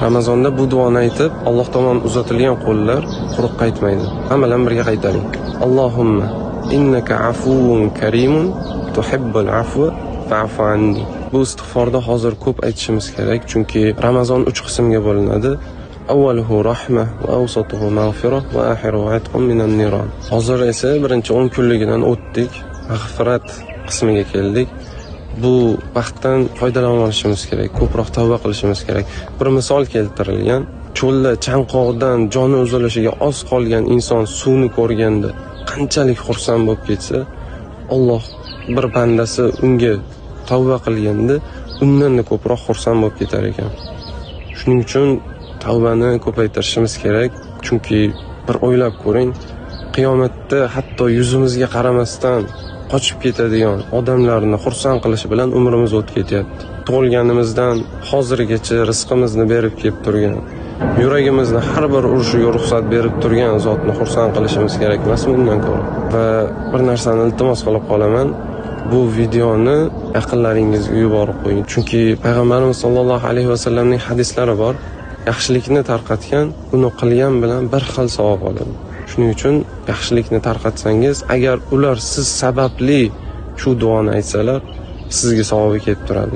Ramazonda bu duoni aytib, Alloh tomon uzatilgan qo'llar quruq qaytmaydi. Hammalar birga qaytaring. Allohumma innaka afuvun karimun tuhibbul afwa fa'fu anni. Bu istig'forda hozir ko'p aytishimiz kerak, chunki Ramazon 3 qismga bo'linadi. Avvaluhu rahma va awsatuhu mag'firah va axiruhu atqun minan niron. Hozir esa birinchi 10 kunligidan o'tdik, mag'firat qismiga keldik. Bu vaqtdan foydalanib olishimiz kerak, ko'proq tavba qilishimiz kerak. Bir misol keltirilgan, cho'lda chanqoqdan joni uzilishiga oz qolgan inson suvni ko'rganda qanchalik xursand bo'lib ketsa, Alloh bir bandasi unga tavba qilganda undan da ko'proq xursand bo'lib ketar ekan. Shuning uchun tavbani ko'paytirishimiz kerak, chunki bir o'ylab ko'ring, qiyomatda hatto yuzimizga qaramasdan qochib ketadigan odamlarni xursand qilish bilan umrimiz o'tib ketyapti. Tug'ilganimizdan hozirgacha rizqimizni berib kelib turgan, yuragimizni har bir urishiga ruxsat berib turgan zotni xursand qilishimiz kerak emasmi undan ko'ra? Va bir narsani iltimos qilib qolaman, bu videoni yaqinlaringizga yuborib qo'ying, chunki payg'ambarimiz sollallohu alayhi vasallamning hadislari bor. Yaxshilikni tarqatgan, uni qilgan bilan bir xil savob oladi. Shuning uchun yaxshilikni tarqatsangiz, agar ular siz sababli shu duoni aytsalar, sizga savobi kelib turadi.